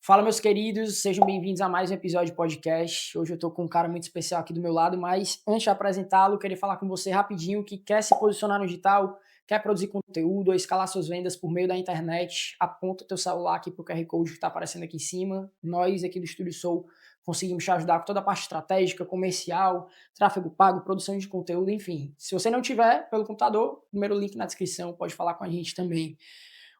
Fala, meus queridos, sejam bem-vindos a mais um episódio de podcast. Hoje eu tô com um cara muito especial aqui do meu lado, mas antes de apresentá-lo, eu queria falar com você rapidinho que quer se posicionar no digital, quer produzir conteúdo ou escalar suas vendas por meio da internet, aponta teu celular aqui pro QR Code que tá aparecendo aqui em cima. Nós aqui do Estúdio Soul conseguimos te ajudar com toda a parte estratégica, comercial, tráfego pago, produção de conteúdo, enfim. Se você não tiver pelo computador, primeiro link na descrição, pode falar com a gente também.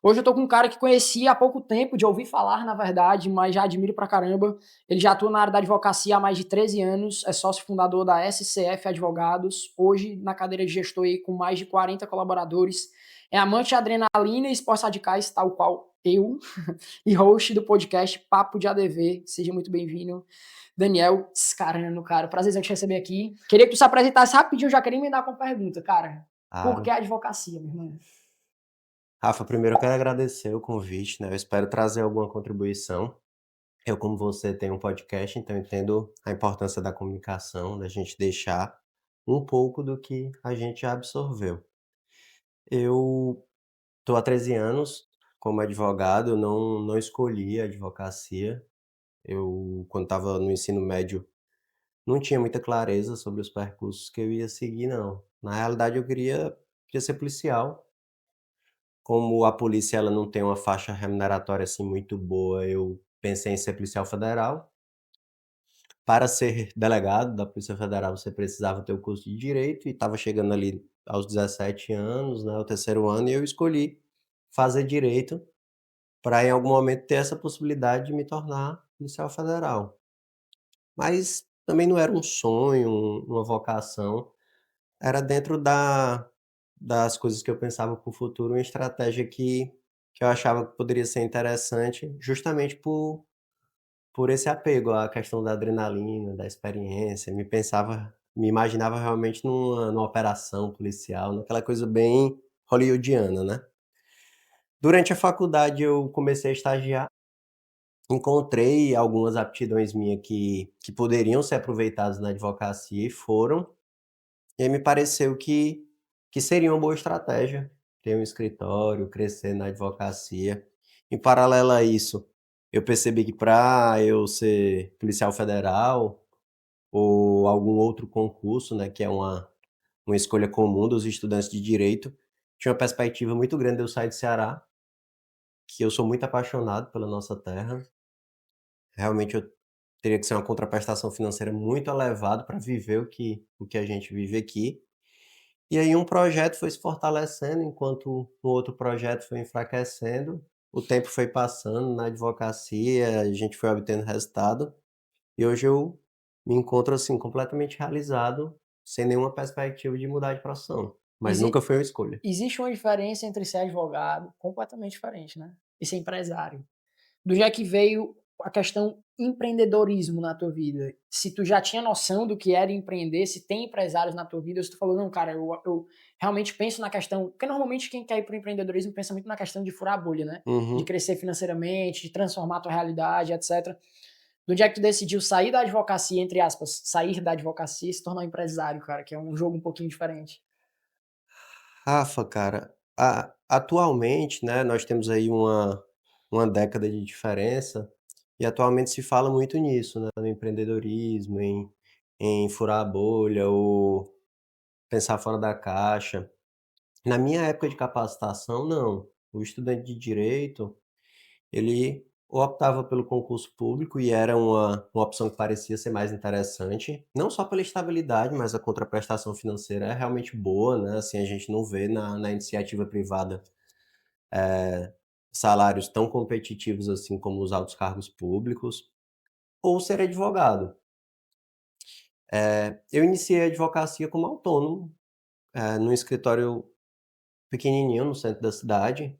Hoje eu tô com um cara que conheci há pouco tempo, de ouvir falar, na verdade, mas já admiro pra caramba. Ele já atua na área da advocacia há mais de 13 anos, é sócio fundador da SCF Advogados, hoje na cadeira de gestor aí com mais de 40 colaboradores. É amante de adrenalina e esportes radicais, tal qual eu, e host do podcast Papo de ADV. Seja muito bem-vindo, Daniel Scarano, cara. Prazerzão te receber aqui. Queria que tu se apresentasse rapidinho, já queria emendar com uma pergunta, cara. Por que Claro. a advocacia, meu irmão? Rafa, primeiro eu quero agradecer o convite, né, eu espero trazer alguma contribuição. Eu, como você, tenho um podcast, então entendo a importância da comunicação, da gente deixar um pouco do que a gente já absorveu. Eu estou há 13 anos como advogado, eu não escolhi a advocacia. Eu, quando estava no ensino médio, não tinha muita clareza sobre os percursos que eu ia seguir não. Na realidade eu queria ser policial. Como a polícia ela não tem uma faixa remuneratória, assim, muito boa, eu pensei em ser policial federal. Para ser delegado da Polícia Federal, você precisava ter o curso de direito e estava chegando ali aos 17 anos, né, o terceiro ano, e eu escolhi fazer direito para em algum momento ter essa possibilidade de me tornar policial federal. Mas também não era um sonho, uma vocação, era dentro das coisas que eu pensava para o futuro, uma estratégia que eu achava que poderia ser interessante, justamente por esse apego à questão da adrenalina, da experiência, me imaginava realmente numa operação policial, naquela coisa bem hollywoodiana, né. Durante a faculdade eu comecei a estagiar, encontrei algumas aptidões minha que poderiam ser aproveitadas na advocacia e foram. E aí me pareceu que seria uma boa estratégia ter um escritório, crescer na advocacia. Em paralelo a isso, eu percebi que para eu ser policial federal ou algum outro concurso, né, que é uma escolha comum dos estudantes de direito, tinha uma perspectiva muito grande de eu sair do Ceará, que eu sou muito apaixonado pela nossa terra. Realmente eu teria que ser uma contraprestação financeira muito elevado para viver o que a gente vive aqui. E aí um projeto foi se fortalecendo, enquanto o outro projeto foi enfraquecendo, o tempo foi passando na advocacia, a gente foi obtendo resultado, e hoje eu me encontro, assim, completamente realizado, sem nenhuma perspectiva de mudar de profissão, mas Exi nunca foi uma escolha. Existe uma diferença entre ser advogado, completamente diferente, né, e ser empresário. Do já que veio a questão empreendedorismo na tua vida? Se tu já tinha noção do que era empreender, se tem empresários na tua vida, ou se tu falou: "Não, cara, eu realmente penso na questão", porque normalmente quem quer ir para o empreendedorismo pensa muito na questão de furar a bolha, né, de Uhum. crescer financeiramente, de transformar a tua realidade, etcétera. Do dia que tu decidiu sair da advocacia, entre aspas, sair da advocacia e se tornar um empresário, cara, que é um jogo um pouquinho diferente. Rafa, cara, atualmente, né, nós temos aí uma década de diferença, e atualmente se fala muito nisso, né, no empreendedorismo, em furar a bolha ou pensar fora da caixa. Na minha época de capacitação, não. O estudante de direito, ele optava pelo concurso público e era uma opção que parecia ser mais interessante, não só pela estabilidade, mas a contraprestação financeira é realmente boa, né, assim, a gente não vê na iniciativa privada, salários tão competitivos assim como os altos cargos públicos, ou ser advogado. Eu iniciei a advocacia como autônomo, num escritório pequenininho no centro da cidade,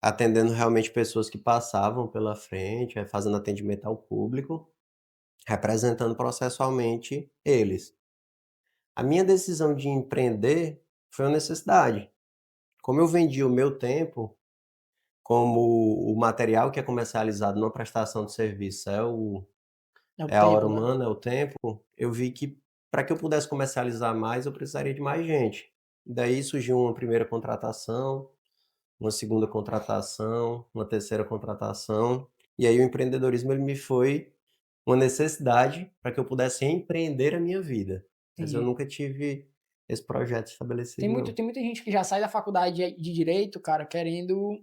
atendendo realmente pessoas que passavam pela frente, fazendo atendimento ao público, representando processualmente eles. A minha decisão de empreender foi uma necessidade. Como eu vendi o meu tempo, como o material que é comercializado numa prestação de serviço É o é a hora tempo, né? humana, é o tempo, eu vi que para que eu pudesse comercializar mais, eu precisaria de mais gente. Daí surgiu uma primeira contratação, uma segunda contratação, uma terceira contratação, E aí o empreendedorismo ele me foi uma necessidade para que eu pudesse empreender a minha vida. Mas eu Entendi. nunca tive esse projeto Tem estabelecido muito não. tem muita gente que já sai da faculdade de direito, cara, querendo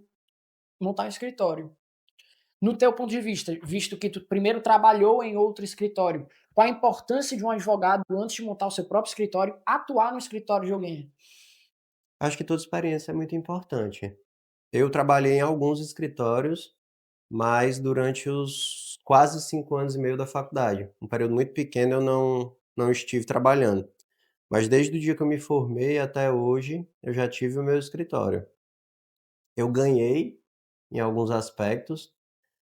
montar um escritório. No teu ponto de vista, visto que tu primeiro trabalhou em outro escritório, qual a importância de um advogado, antes de montar o seu próprio escritório, atuar no escritório de alguém? Acho que toda experiência é muito importante. Eu trabalhei em alguns escritórios, mas durante os quase 5 anos e meio da faculdade. Um período muito pequeno eu não estive trabalhando. Mas desde o dia que eu me formei até hoje, eu já tive o meu escritório. Eu ganhei em alguns aspectos,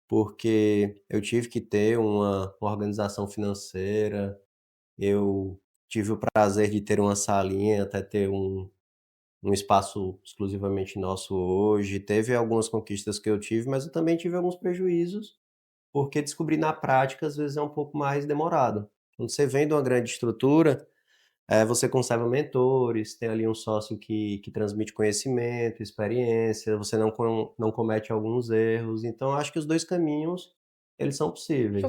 porque eu tive que ter uma organização financeira, eu tive o prazer de ter uma salinha, até ter um espaço exclusivamente nosso hoje. Teve algumas conquistas que eu tive, mas eu também tive alguns prejuízos, porque descobrir na prática, às vezes, é um pouco mais demorado. Quando você vem de uma grande estrutura, você conserva mentores, tem ali um sócio que transmite conhecimento, experiência, você não comete alguns erros, então acho que os 2 caminhos, eles são possíveis.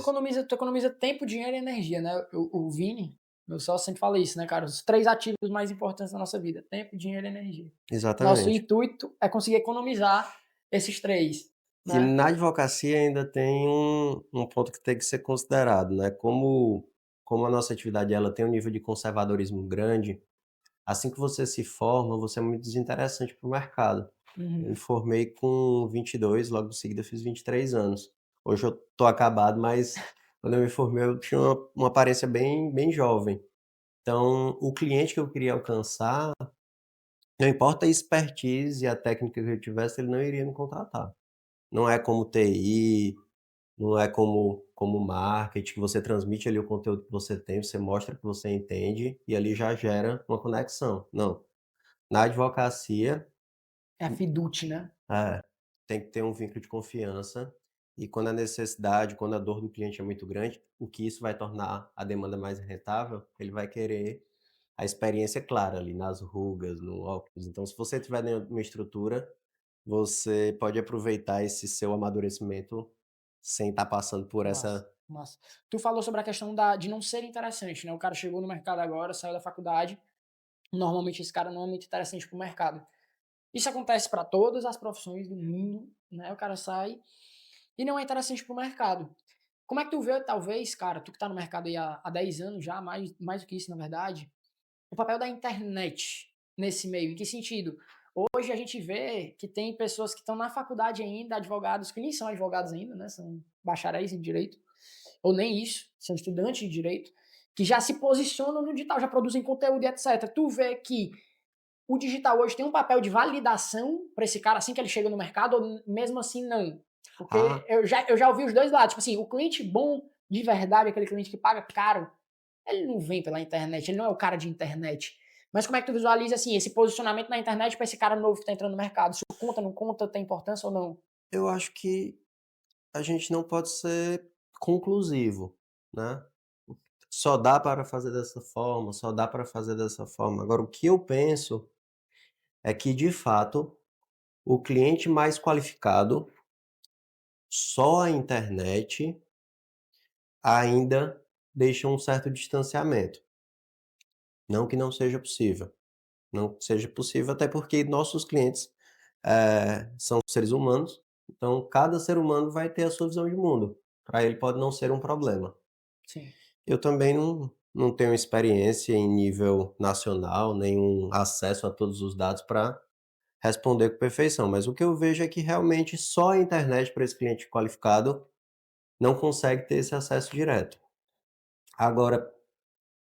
Tu economiza tempo, dinheiro e energia, né? O Vini, meu sócio, sempre fala isso, né, cara? Os 3 ativos mais importantes da nossa vida: tempo, dinheiro e energia. Nosso Exatamente. intuito é conseguir economizar esses 3, E né? na advocacia ainda tem um ponto que tem que ser considerado, né, como a nossa atividade ela tem um nível de conservadorismo grande, assim que você se forma, você é muito desinteressante para o mercado. Eu Uhum. me formei com 22, logo em seguida fiz 23 anos. Hoje eu tô acabado, mas quando eu me formei eu tinha uma aparência bem jovem. Então, o cliente que eu queria alcançar, não importa a expertise e a técnica que eu tivesse, ele não iria me contratar. Não é como TI, não é como marketing, que você transmite ali o conteúdo que você tem, você mostra que você entende e ali já gera uma conexão. Não, na advocacia É a Fiducie, né? é, tem que ter um vínculo de confiança e quando a necessidade, quando a dor do cliente é muito grande, o que isso vai tornar a demanda mais rentável, ele vai querer a experiência clara ali nas rugas, no óculos. Então, se você tiver dentro de uma estrutura, você pode aproveitar esse seu amadurecimento sem estar passando por Massa, essa. massa. Tu falou sobre a questão de não ser interessante, né? O cara chegou no mercado agora, saiu da faculdade. Normalmente esse cara não é muito interessante para o mercado. Isso acontece para todas as profissões do mundo, né? O cara sai e não é interessante para o mercado. Como é que tu vê, talvez, cara, tu que tá no mercado aí há 10 anos já, mais do que isso, na verdade, o papel da internet nesse meio? Em que sentido? Hoje a gente vê que tem pessoas que estão na faculdade ainda, advogados que nem são advogados ainda, né? São bacharéis em direito, ou nem isso, são estudantes de direito, que já se posicionam no digital, já produzem conteúdo e etc. Tu vê que o digital hoje tem um papel de validação para esse cara assim que ele chega no mercado, ou mesmo assim não? Porque Ah, eu já ouvi os dois lados. Tipo assim, o cliente bom, de verdade, aquele cliente que paga caro, ele não vem pela internet, ele não é o cara de internet. Mas como é que tu visualiza assim, esse posicionamento na internet para esse cara novo que está entrando no mercado? Isso conta, não conta, tem importância ou não? eu acho que a gente não pode ser conclusivo, né. Só dá para fazer dessa forma, só dá para fazer dessa forma. Agora o que eu penso é que, de fato, o cliente mais qualificado, só a internet ainda deixa um certo distanciamento. Não que não seja possível, não seja possível, até porque nossos clientes, são seres humanos, então cada ser humano vai ter a sua visão de mundo. Para ele pode não ser um problema. Sim. Eu também não tenho experiência em nível nacional, nenhum acesso a todos os dados para responder com perfeição, mas o que eu vejo é que realmente só a internet para esse cliente qualificado não consegue ter esse acesso direto. Agora,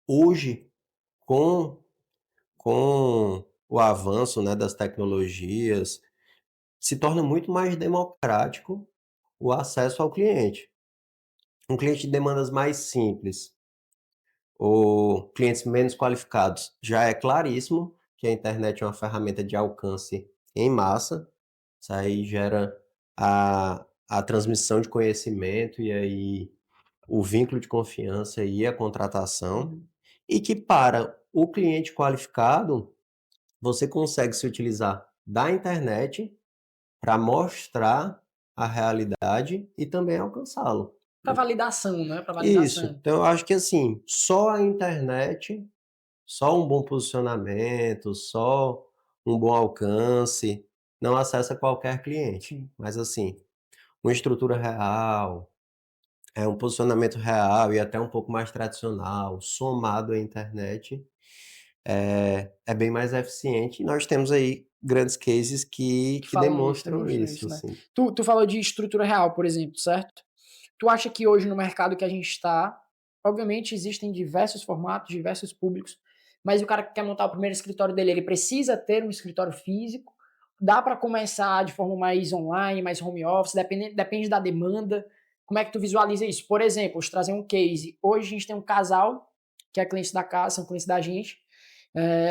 hoje, com com o avanço, né, das tecnologias, se torna muito mais democrático o acesso ao cliente. Um cliente de demandas mais simples ou clientes menos qualificados, já é claríssimo que a internet é uma ferramenta de alcance em massa, isso aí gera a transmissão de conhecimento e aí o vínculo de confiança e a contratação, Uhum. e que para o cliente qualificado, você consegue se utilizar da internet para mostrar a realidade e também alcançá-lo. Para validação, né? Para Isso. validação. Então eu acho que, assim, só a internet, só um bom posicionamento, só um bom alcance, não acessa qualquer cliente. Sim. Mas, assim, uma estrutura real, um posicionamento real e até um pouco mais tradicional, somado à internet, é bem mais eficiente. E nós temos aí grandes cases que Falam isso, demonstram demonstram isso, isso, né? assim. Tu falou de estrutura real, por exemplo, certo? Tu acha que hoje no mercado que a gente está, obviamente existem diversos formatos, diversos públicos, mas o cara que quer montar o primeiro escritório dele, ele precisa ter um escritório físico? Dá para começar de forma mais online, mais home office, depende da demanda. Como é que tu visualiza isso? Por exemplo, vou te trazer um case. Hoje a gente tem um casal que é cliente da casa, são clientes da gente,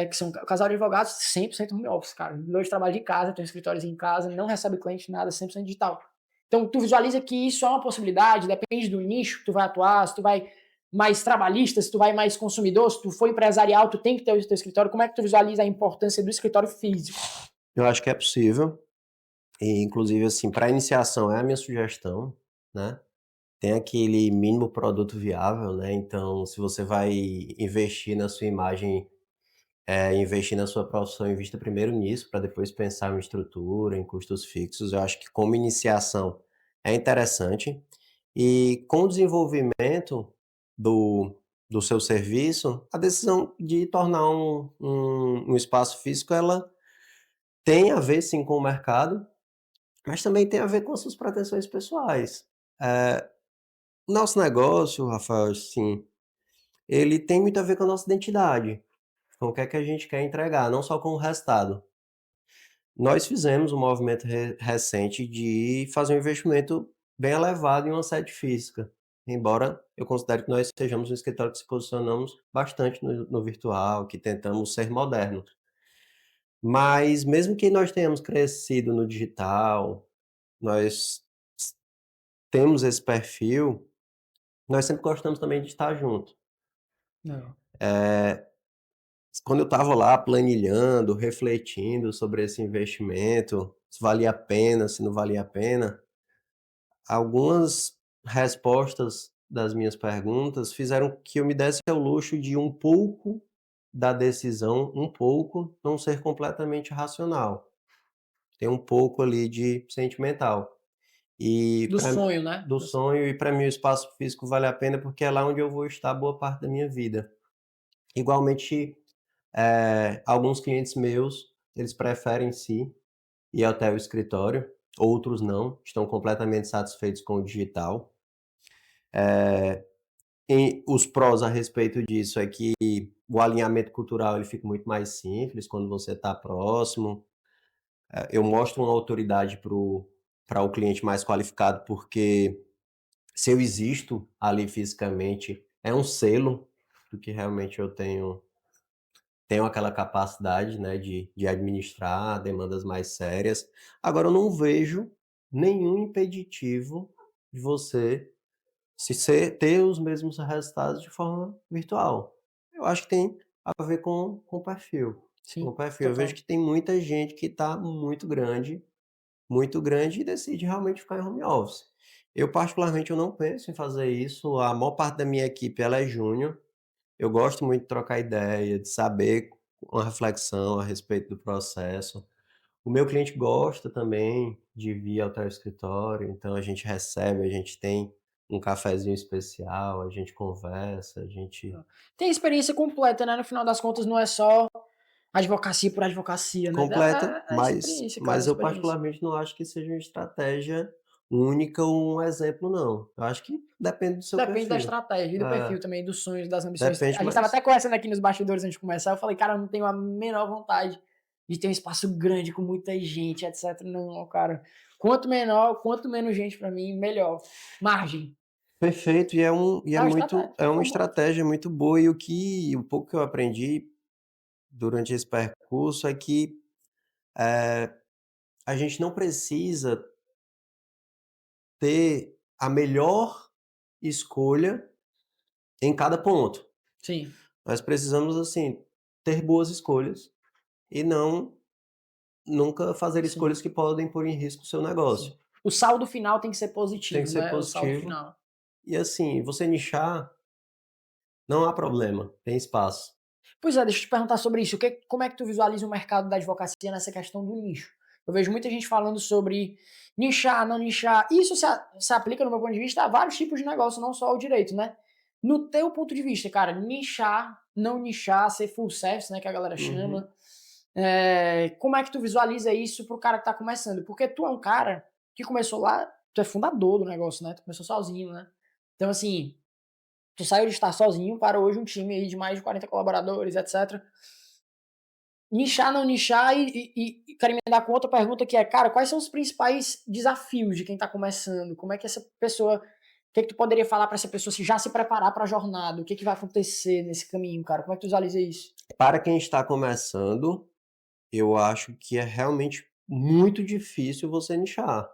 que são um casal de advogados 100% home office, cara. Dois trabalham de casa, tem um escritórios em casa, não recebe cliente, nada, 100% digital. Então, tu visualiza que isso é uma possibilidade, depende do nicho que tu vai atuar, se tu vai mais trabalhista, se tu vai mais consumidor, se tu for empresarial, tu tem que ter o teu escritório. Como é que tu visualiza a importância do escritório físico? Eu acho que é possível e inclusive, assim, para iniciação é a minha sugestão, né. Tem aquele mínimo produto viável, né, então se você vai investir na sua imagem, investir na sua profissão, invista primeiro nisso, para depois pensar em estrutura, em custos fixos. Eu acho que como iniciação é interessante. E com o desenvolvimento do do seu serviço, a decisão de tornar um espaço físico, ela tem a ver sim com o mercado, mas também tem a ver com as suas pretensões pessoais. Eh, o nosso negócio, Rafael, assim, ele tem muito a ver com a nossa identidade, com o que é que a gente quer entregar, não só com o resultado. Nós fizemos um movimento recente de fazer um investimento bem elevado em uma sede física, embora eu considere que nós sejamos um escritório que se posicionamos bastante no virtual, que tentamos ser modernos. Mas mesmo que nós tenhamos crescido no digital, nós temos esse perfil, nós sempre gostamos também de estar junto. Não. Quando eu estava lá planilhando, refletindo sobre esse investimento, se valia a pena, se não valia a pena, algumas respostas das minhas perguntas fizeram que eu me desse ao luxo de um pouco da decisão, um pouco, não ser completamente racional. Tem um pouco ali de sentimental. E Do pra sonho, né? do sonho e para mim o espaço físico vale a pena, porque é lá onde eu vou estar boa parte da minha vida. Igualmente, alguns clientes meus, eles preferem sim ir até o escritório, outros não, estão completamente satisfeitos com o digital. E os prós a respeito disso é que o alinhamento cultural ele fica muito mais simples quando você está próximo. Eu mostro uma autoridade para o cliente mais qualificado, porque se eu existo ali fisicamente, é um selo do que realmente eu tenho aquela capacidade, né, de administrar demandas mais sérias. Agora eu não vejo nenhum impeditivo de você se ser ter os mesmos resultados de forma virtual. Eu acho que tem a ver com o perfil, com o Sim, perfil. Eu vejo total. que tem muita gente que está muito grande e decide realmente ficar em home office. Eu particularmente eu não penso em fazer isso, a maior parte da minha equipe ela é júnior, eu gosto muito de trocar ideia, de saber uma reflexão a respeito do processo. O meu cliente gosta também de vir ao teu escritório, então a gente recebe, a gente tem um cafezinho especial, a gente conversa, a gente Tem a experiência completa, né? No final das contas, não é só advocacia por advocacia, né? completa, É a experiência, cara, a mas eu experiência. particularmente não acho que seja uma estratégia única ou um exemplo não. Eu acho que depende do seu Depende da perfil. estratégia e do É, perfil também, dos sonhos, das ambições. depende A gente tava mais até conversando aqui nos bastidores antes de começar, eu falei, cara, eu não tenho a menor vontade de ter um espaço grande com muita gente, etc. Não, cara. Quanto menor, quanto menos gente pra mim, melhor. Margem. perfeito e É uma estratégia, é uma famoso. estratégia muito boa e o pouco que eu aprendi durante esse percurso é que, a gente não precisa ter a melhor escolha em cada ponto. Sim, Nós precisamos, assim, ter boas escolhas e não nunca fazer sim, escolhas que podem pôr em risco o seu sim. negócio. O saldo final tem que ser Tem que positivo, ser né? O saldo positivo. final. E assim, você nichar, não há problema, tem espaço. Pois é, deixa eu te perguntar sobre isso. Como é que tu visualiza o mercado da advocacia nessa questão do nicho? Eu vejo muita gente falando sobre nichar, não nichar. Isso se aplica, no meu ponto de vista, a vários tipos de negócio, não só ao direito, né? No teu ponto de vista, cara, nichar, não nichar, ser full service, né, que a galera Uhum. chama. Como é que tu visualiza isso pro cara que tá começando? Porque tu é um cara que começou lá, tu é fundador do negócio, né? Tu começou sozinho, né? Então, assim, tu saiu de estar sozinho para hoje um time aí de mais de 40 colaboradores, etc. Nichar, não nichar e quero emendar com outra pergunta que é, cara, quais são os principais desafios de quem está começando? Como é que essa pessoa, o que é que tu poderia falar para essa pessoa se já se preparar para a jornada? O que é que vai acontecer nesse caminho, cara? Como é que tu visualiza isso? Para quem está começando, eu acho que é realmente muito difícil você nichar.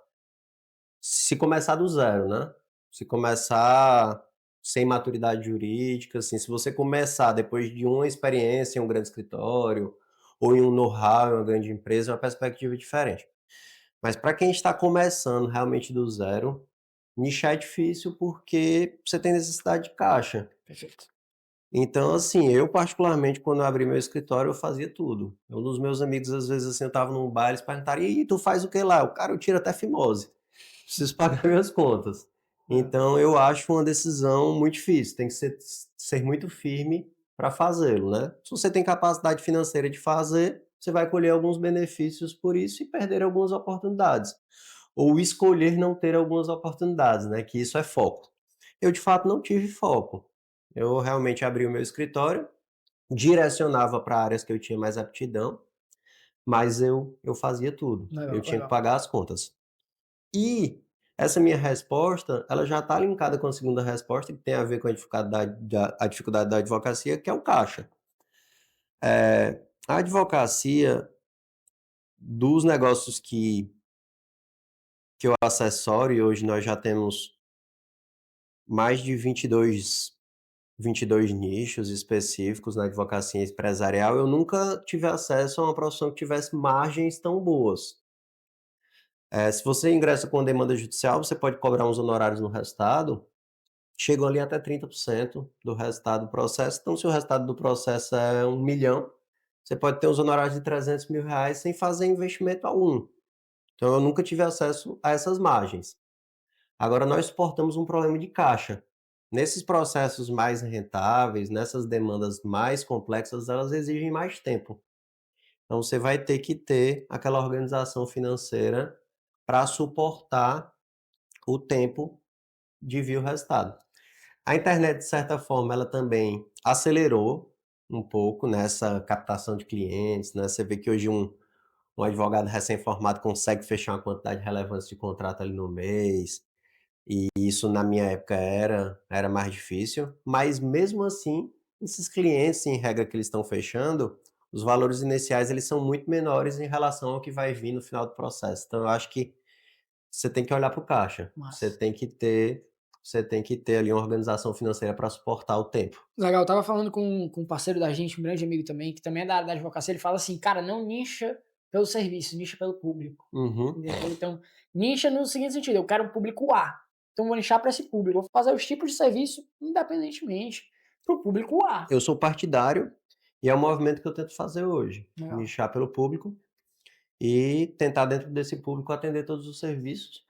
Se começar do zero, né? Se começar sem maturidade jurídica, assim, se você começar depois de uma experiência em um grande escritório ou em um know-how em uma grande empresa, é uma perspectiva diferente. Mas para quem está começando realmente do zero, nichar é difícil porque você tem necessidade de caixa. Perfeito. Então, assim, eu particularmente, quando eu abri meu escritório, eu fazia tudo. Um dos meus amigos, às vezes, assim, eu estava num bar, eles perguntaram, e aí, tu faz o que lá? O cara, eu tiro até fimose. Preciso pagar minhas contas. É. Então, eu acho uma decisão muito difícil, tem que ser muito firme para fazê-lo, né? Se você tem capacidade financeira de fazer, você vai colher alguns benefícios por isso e perder algumas oportunidades. Ou escolher não ter algumas oportunidades, né? Que isso é foco. Eu, de fato, não tive foco. Eu realmente abri o meu escritório, direcionava para áreas que eu tinha mais aptidão, mas eu fazia tudo. Eu Legal, tinha que legal. pagar as contas. E essa minha resposta, ela já está linkada com a segunda resposta, que tem a ver com a dificuldade da advocacia, que é o caixa. A advocacia, dos negócios que eu assessoro, e hoje nós já temos mais de 22 nichos específicos na advocacia empresarial, eu nunca tive acesso a uma profissão que tivesse margens tão boas. Se você ingressa com demanda judicial, você pode cobrar uns honorários no resultado, chegam ali até 30% do resultado do processo. Então, se o resultado do processo é 1 milhão, você pode ter uns honorários de 300 mil reais sem fazer investimento algum. Então, eu nunca tive acesso a essas margens. Agora, nós suportamos um problema de caixa. Nesses processos mais rentáveis, nessas demandas mais complexas, elas exigem mais tempo. Então, você vai ter que ter aquela organização financeira para suportar o tempo de vir o resultado. A internet, de certa forma, ela também acelerou um pouco nessa captação de clientes, né? Você vê que hoje um advogado recém-formado consegue fechar uma quantidade relevante de contrato ali no mês. E isso na minha época era mais difícil, mas mesmo assim, esses clientes, em regra que eles estão fechando, os valores iniciais eles são muito menores em relação ao que vai vir no final do processo. Então eu acho que você tem que olhar para o caixa, Massa. você tem que ter ali uma organização financeira para suportar o tempo. Legal, eu tava falando com um parceiro da gente, um grande amigo também, que também é da área da advocacia, ele fala assim, cara, não nicha pelo serviço, nicha pelo público. Uhum. Entendeu? Então, nicha no seguinte sentido, eu quero um público A. Então, vou nichar para esse público. Vou fazer os tipos de serviço independentemente para o público A. Eu sou partidário e é um movimento que eu tento fazer hoje, Legal. nichar pelo público e tentar dentro desse público atender todos os serviços.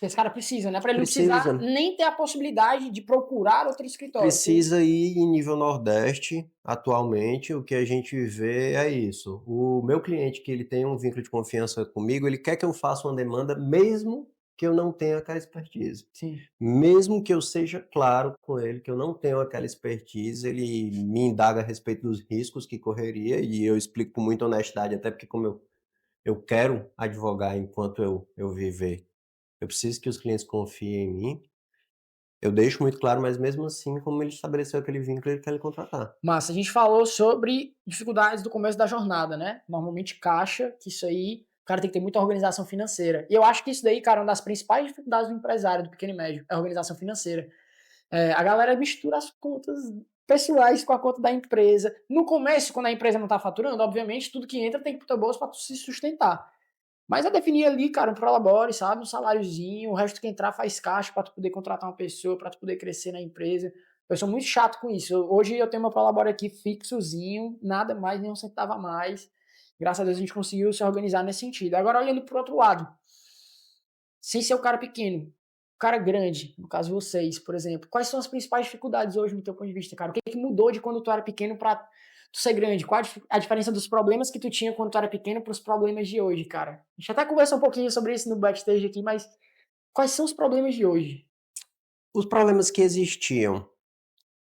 Que esse cara precisa, né? Para ele não precisar Precisa. nem ter a possibilidade de procurar outro escritório. Que... Precisa ir em nível Nordeste, atualmente, o que a gente vê é isso. O meu cliente, que ele tem um vínculo de confiança comigo, ele quer que eu faça uma demanda, mesmo que eu não tenha aquela expertise. Sim. Mesmo que eu seja claro com ele que eu não tenho aquela expertise, ele me indaga a respeito dos riscos que correria, e eu explico com muita honestidade, até porque como eu quero advogar enquanto eu viver, eu preciso que os clientes confiem em mim. Eu deixo muito claro, mas mesmo assim, como ele estabeleceu aquele vínculo, ele quer lhe contratar. Mas a gente falou sobre dificuldades do começo da jornada, né? Normalmente caixa, que isso aí, o cara tem que ter muita organização financeira. E eu acho que isso daí, cara, é uma das principais dificuldades do empresário, do pequeno e médio, é a organização financeira. A galera mistura as contas pessoais com a conta da empresa. No começo, quando a empresa não está faturando, obviamente, tudo que entra tem que ir pro teu bolso para tu se sustentar. Mas é definir ali, cara, um prolabore, sabe? Um saláriozinho, o resto que entrar faz caixa pra tu poder contratar uma pessoa, pra tu poder crescer na empresa. Eu sou muito chato com isso. Hoje eu tenho meu prolabore aqui fixozinho, nada mais, nem um centavo a mais. Graças a Deus a gente conseguiu se organizar nesse sentido. Agora olhando pro outro lado, sem ser o cara pequeno, o cara grande, no caso vocês, por exemplo, quais são as principais dificuldades hoje no teu ponto de vista, cara? O que é que mudou de quando tu era pequeno pra tu ser grande? Qual a diferença dos problemas que tu tinha quando tu era pequeno pros problemas de hoje, cara? A gente até conversou um pouquinho sobre isso no backstage aqui, mas quais são os problemas de hoje? Os problemas que existiam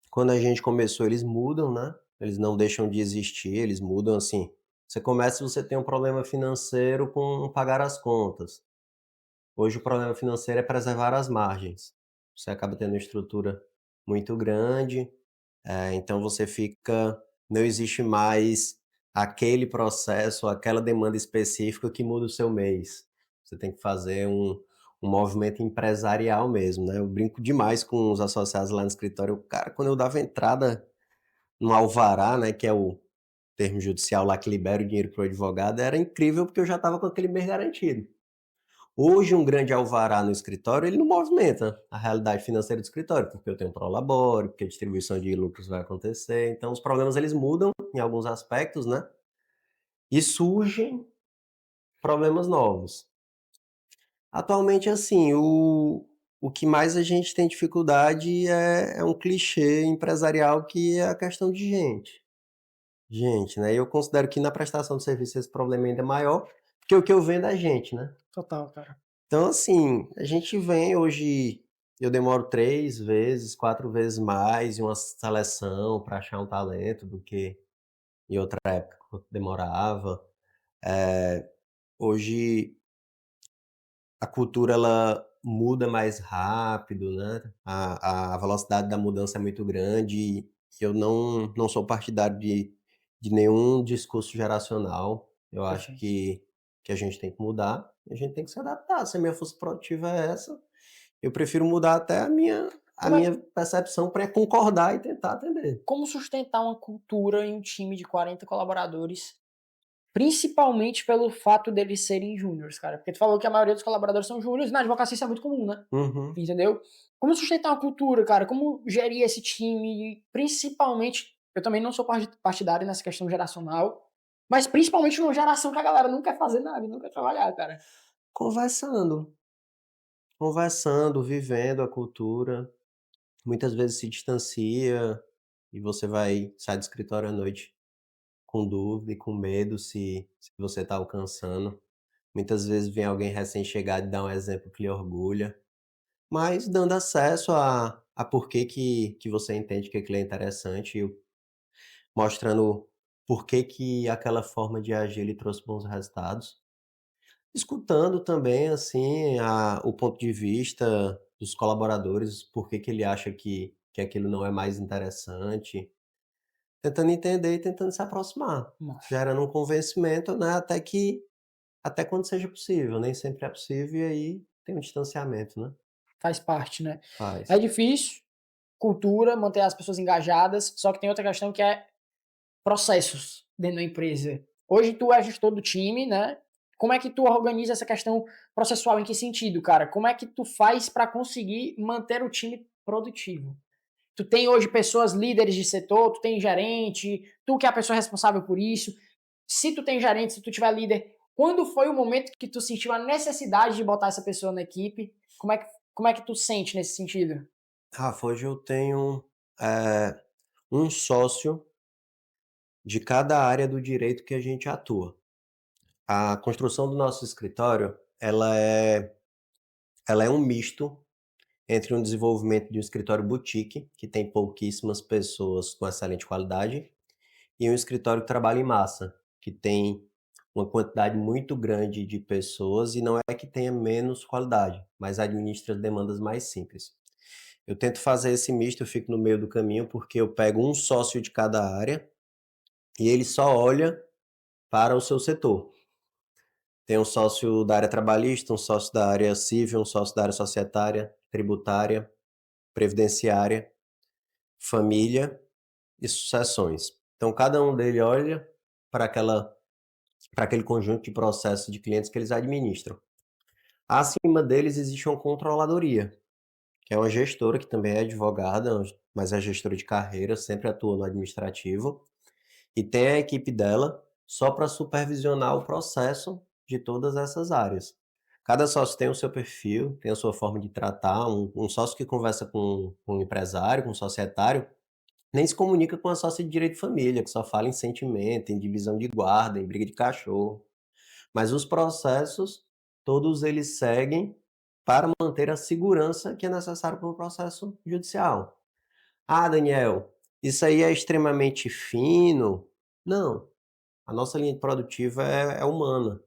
quando a gente começou, eles mudam, né? Eles não deixam de existir, eles mudam assim. Você começa e você tem um problema financeiro com pagar as contas. Hoje o problema financeiro é preservar as margens. Você acaba tendo uma estrutura muito grande, então você fica não existe mais aquele processo, aquela demanda específica que muda o seu mês. Você tem que fazer um movimento empresarial mesmo, né. Eu brinco demais com os associados lá no escritório, cara, quando eu dava entrada no alvará, né, que é o termo judicial lá que libera o dinheiro para o advogado, era incrível porque eu já estava com aquele mês garantido. Hoje, um grande alvará no escritório, ele não movimenta a realidade financeira do escritório, porque eu tenho um prolabore, porque a distribuição de lucros vai acontecer. Então, os problemas eles mudam em alguns aspectos, né? E surgem problemas novos. Atualmente, assim, o que mais a gente tem dificuldade é um clichê empresarial que é a questão de gente. Gente, né? Eu considero que na prestação de serviço esse problema é ainda maior, porque o que eu vendo é gente, né? Total, cara. Então, assim, a gente vem hoje eu demoro 3 vezes, 4 vezes mais em uma seleção para achar um talento do que em outra época que eu demorava. Hoje a cultura ela muda mais rápido, né, a velocidade da mudança é muito grande e eu não sou partidário de nenhum discurso geracional. Eu acho Perfeito. que a gente tem que mudar, a gente tem que se adaptar, se a minha força produtiva é essa. Eu prefiro mudar até a Como é, minha percepção para concordar e tentar atender. como sustentar uma cultura em um time de 40 colaboradores, principalmente pelo fato deles serem júniores, cara? Porque tu falou que a maioria dos colaboradores são júniores, na advocacia isso é muito comum, né? Uhum. Entendeu? Como sustentar uma cultura, cara? Como gerir esse time? Principalmente, eu também não sou partidário nessa questão geracional, mas principalmente numa geração que a galera não quer fazer nada, não quer trabalhar, cara. Conversando, conversando, vivendo a cultura, muitas vezes se distancia e você vai sai do escritório à noite com dúvida e com medo se você está alcançando. Muitas vezes vem alguém recém-chegado e dá um exemplo que lhe orgulha, mas dando acesso a por que você entende que aquilo é interessante e mostrando por que aquela forma de agir lhe trouxe bons resultados. Escutando também, assim, o ponto de vista dos colaboradores, por que ele acha que aquilo não é mais interessante, tentando entender e tentando se aproximar, Nossa, gerando um convencimento, né, até quando seja possível, nem sempre é possível e aí tem um distanciamento, né, faz parte, né? É faz. difícil, cultura, manter as pessoas engajadas, só que tem outra questão que é processos dentro da empresa. Hoje tu é gestor do time, né? Como é que tu organiza essa questão processual? Em que sentido, cara? Como é que tu faz para conseguir manter o time produtivo? Tu tem hoje pessoas líderes de setor, tu tem gerente, tu que é a pessoa responsável por isso. Se tu tem gerente, se tu tiver líder, quando foi o momento que tu sentiu a necessidade de botar essa pessoa na equipe? Como é que tu sente nesse sentido? Rafa, hoje eu tenho, um sócio de cada área do direito que a gente atua. A construção do nosso escritório, ela é um misto entre um desenvolvimento de um escritório boutique, que tem pouquíssimas pessoas com excelente qualidade, e um escritório que trabalha em massa, que tem uma quantidade muito grande de pessoas e não é que tenha menos qualidade, mas administra demandas mais simples. Eu tento fazer esse misto, eu fico no meio do caminho, porque eu pego um sócio de cada área e ele só olha para o seu setor. Tem um sócio da área trabalhista, um sócio da área civil, um sócio da área societária, tributária, previdenciária, família e sucessões. Então cada um dele olha para aquela para aquele conjunto de processos de clientes que eles administram. Acima deles existe uma controladoria, que é uma gestora que também é advogada, mas é gestora de carreira, sempre atua no administrativo, e tem a equipe dela só para supervisionar o processo de todas essas áreas. Cada sócio tem o seu perfil, tem a sua forma de tratar. Um sócio que conversa com um empresário, com um societário, nem se comunica com a sócia de direito de família, que só fala em sentimento, em divisão de guarda, em briga de cachorro. Mas os processos, todos eles seguem para manter a segurança que é necessário para o processo judicial. Ah, Daniel, isso aí é extremamente fino. Não, a nossa linha produtiva é humana.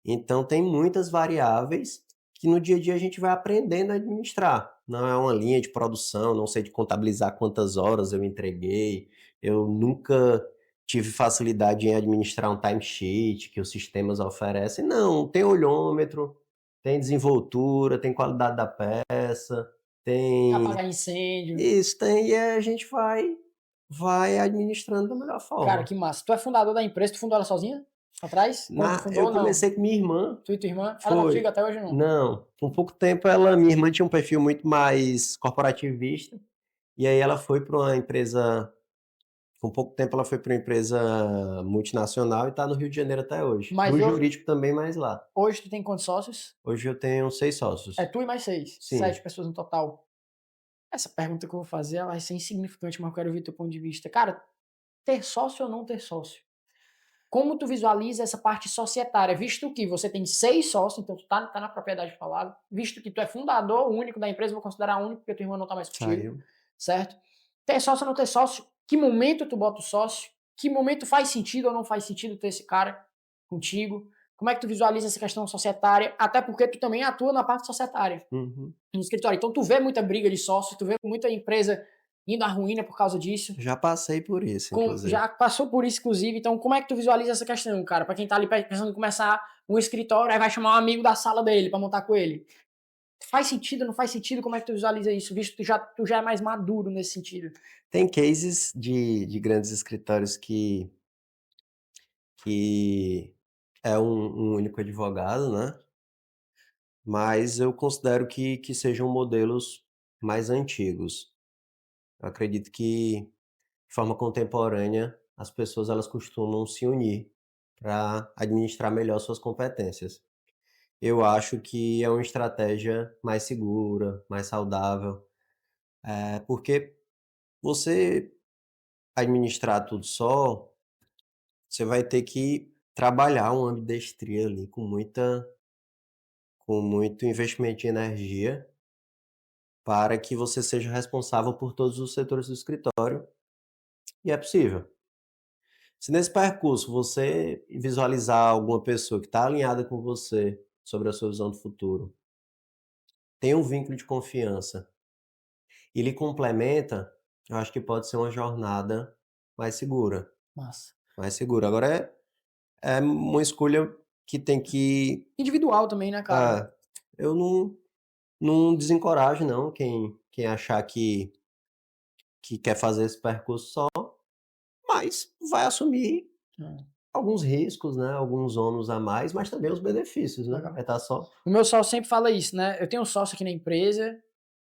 Então tem muitas variáveis que no dia a dia a gente vai aprendendo a administrar. Não é uma linha de produção, não sei de contabilizar quantas horas eu entreguei, eu nunca tive facilidade em administrar um timesheet que os sistemas oferecem. Não, tem olhômetro, tem desenvoltura, tem qualidade da peça, tem Apagar incêndio. isso, tem, e a gente vai administrando da melhor Cara, forma. que massa. Tu é fundador da empresa, tu fundou ela sozinha? Atrás? Quando tu Eu fundou, não? comecei com minha irmã. Tu e tua irmã? Ela tá contigo Foi. até hoje ou não? Não, com pouco tempo minha irmã tinha um perfil muito mais corporativista, e aí ela foi para uma empresa, com pouco tempo ela foi para uma empresa multinacional e está no Rio de Janeiro até hoje. Mas Do jurídico também, mais lá. hoje tu tem quantos sócios? Hoje eu tenho 6 É sócios. tu e mais seis. Sim. 7 pessoas no total. Essa pergunta que eu vou fazer ela vai ser insignificante, mas eu quero ouvir teu ponto de vista. Cara, ter sócio ou não ter sócio? Como tu visualiza essa parte societária, visto que você tem 6 sócios, então tu tá na propriedade falada, visto que tu é fundador único da empresa, vou considerar único porque tua irmã não tá mais contigo, Saiu. certo? Ter sócio ou não ter sócio, que momento tu bota o sócio, que momento faz sentido ou não faz sentido ter esse cara contigo, como é que tu visualiza essa questão societária, até porque tu também atua na parte societária, Uhum. no escritório, então tu vê muita briga de sócios, tu vê muita empresa indo à ruína por causa disso, Já passei por isso, inclusive. já passou por isso, inclusive, então como é que tu visualiza essa questão, cara? Pra quem tá ali pensando em começar um escritório, aí vai chamar um amigo da sala dele pra montar com ele. Faz sentido, não faz sentido? Como é que tu visualiza isso, visto que tu já é mais maduro nesse sentido? Tem cases de grandes escritórios que é um único advogado, né? Mas eu considero que sejam modelos mais antigos. Eu acredito que, de forma contemporânea, as pessoas elas costumam se unir para administrar melhor suas competências. Eu acho que é uma estratégia mais segura, mais saudável, porque você administrar tudo só, você vai ter que trabalhar uma ambidestria ali com muito investimento de energia para que você seja responsável por todos os setores do escritório, e é possível. Se nesse percurso você visualizar alguma pessoa que está alinhada com você sobre a sua visão do futuro, tem um vínculo de confiança e lhe complementa, eu acho que pode ser uma jornada mais segura, Massa. mais segura. Agora é uma escolha que tem que Individual também, né, cara? eu não desencorajo não quem achar que quer fazer esse percurso só, mas vai assumir Hum, alguns riscos, né, alguns ônus a mais, mas também os benefícios, né, legal. vai estar só O meu sócio sempre fala isso, né? Eu tenho um sócio aqui na empresa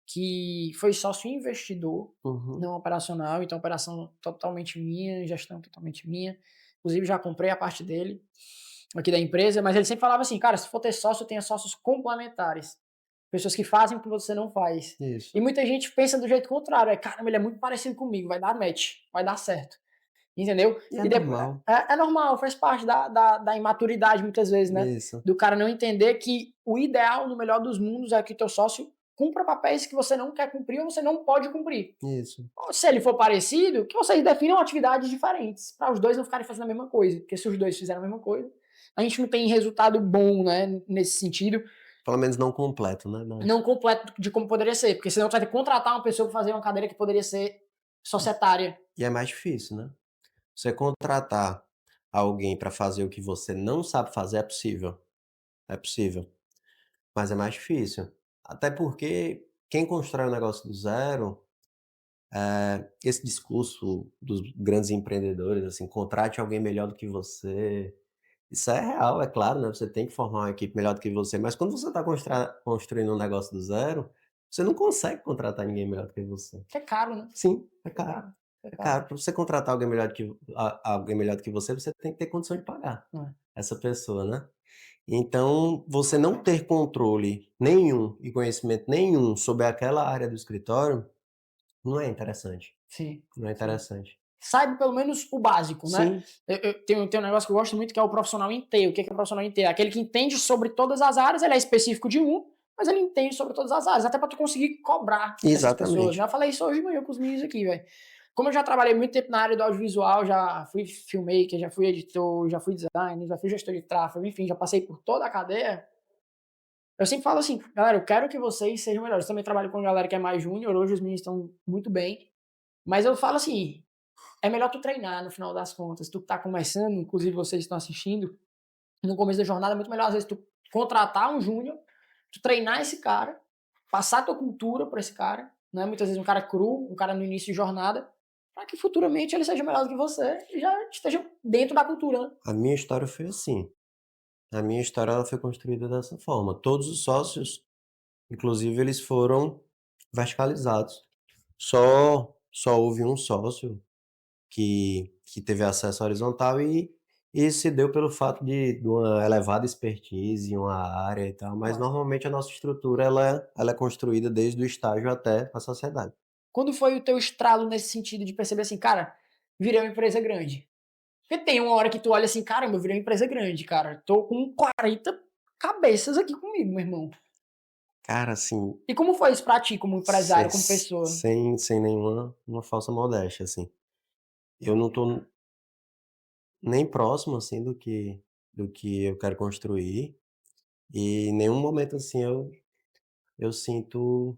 que foi sócio investidor, uhum, não operacional, então operação totalmente minha, gestão totalmente minha. Inclusive já comprei a parte dele aqui da empresa, mas ele sempre falava assim, cara, se for ter sócio, tenha sócios complementares. Pessoas que fazem o que você não faz. isso. E muita gente pensa do jeito contrário, caramba, ele é muito parecido comigo, vai dar match, vai dar certo. Entendeu? E é E depois, normal, é normal, faz parte da imaturidade muitas vezes, né? isso, Do cara não entender que o ideal, no melhor dos mundos, é que teu sócio cumpra papéis que você não quer cumprir ou você não pode cumprir. isso. Ou se ele for parecido, que vocês definam atividades diferentes, para os dois não ficarem fazendo a mesma coisa. Porque se os dois fizerem a mesma coisa, a gente não tem resultado bom, né? Nesse sentido, Pelo menos não completo, né, não completo de como poderia ser. Porque senão você vai ter que contratar uma pessoa para fazer uma cadeira que poderia ser societária. e é mais difícil, né. Você contratar alguém para fazer o que você não sabe fazer é possível, mas é mais difícil. Até porque quem constrói o negócio do zero, esse discurso dos grandes empreendedores, assim: "Contrate alguém melhor do que você", Isso é real, é claro, né, você tem que formar uma equipe melhor do que você, mas quando você está construindo um negócio do zero, você não consegue contratar ninguém melhor do que você. Que é caro, né? Sim, é É caro. caro, é É caro. caro. Para você contratar alguém melhor do que você tem que ter condição de pagar É. essa pessoa, né. Então, você não ter controle nenhum e conhecimento nenhum sobre aquela área do escritório, não é interessante, Sim, não é sim. interessante. Saiba pelo menos o básico, né? Sim, Tem um negócio que eu gosto muito que é o profissional inteiro. O que é o profissional inteiro? Aquele que entende sobre todas as áreas, ele é específico de um, mas ele entende sobre todas as áreas, até para tu conseguir cobrar dessas pessoas. exatamente. Já falei isso hoje de manhã com os meninos aqui, velho. Como eu já trabalhei muito tempo na área do audiovisual, já fui filmmaker, já fui editor, já fui designer, já fui gestor de tráfego, enfim, já passei por toda a cadeia. Eu sempre falo assim, galera, eu quero que vocês sejam melhores. Eu também trabalho com galera que é mais júnior, hoje os meninos estão muito bem, mas eu falo assim, é melhor tu treinar no final das contas. Tu que tá começando, inclusive vocês estão assistindo, no começo da jornada é muito melhor às vezes tu contratar um júnior, tu treinar esse cara, passar tua cultura para esse cara, né? Muitas vezes um cara cru, um cara no início de jornada, para que futuramente ele seja melhor do que você e já esteja dentro da cultura, né? A minha história foi assim, a minha história ela foi construída dessa forma. Todos os sócios, inclusive, eles foram verticalizados. Só houve um sócio que teve acesso horizontal e se deu pelo fato de uma elevada expertise em uma área e tal, mas Massa. normalmente a nossa estrutura ela é construída desde o estágio até a sociedade. Quando foi o teu estralo nesse sentido de perceber assim, cara, virei uma empresa grande? Porque tem uma hora que tu olha assim, caramba, eu virei uma empresa grande, cara. Tô com 40 cabeças aqui comigo, meu irmão. Cara, assim, E como foi isso pra ti, como empresário, como pessoa? sem nenhuma uma falsa modéstia, assim, eu não tô nem próximo, assim, do que eu quero construir, e em nenhum momento, assim, eu sinto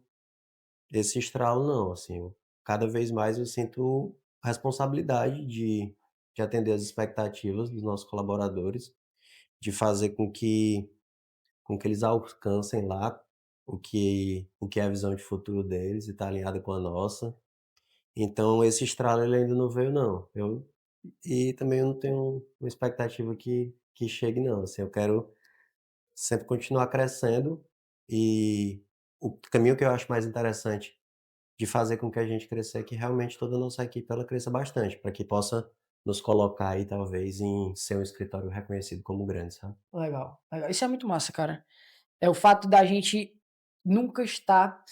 esse estralo não, assim, cada vez mais eu sinto responsabilidade de atender as expectativas dos nossos colaboradores, de fazer com que eles alcancem lá o que é a visão de futuro deles e tá alinhada com a nossa. Então esse estralo ele ainda não veio não. E também eu não tenho uma expectativa que chegue não, assim, eu quero sempre continuar crescendo e o caminho que eu acho mais interessante de fazer com que a gente cresça é que realmente toda a nossa equipe ela cresça bastante, para que possa nos colocar aí talvez em ser um escritório reconhecido como grande, sabe. Legal, legal. Isso é muito massa, cara. É o fato da gente nunca estar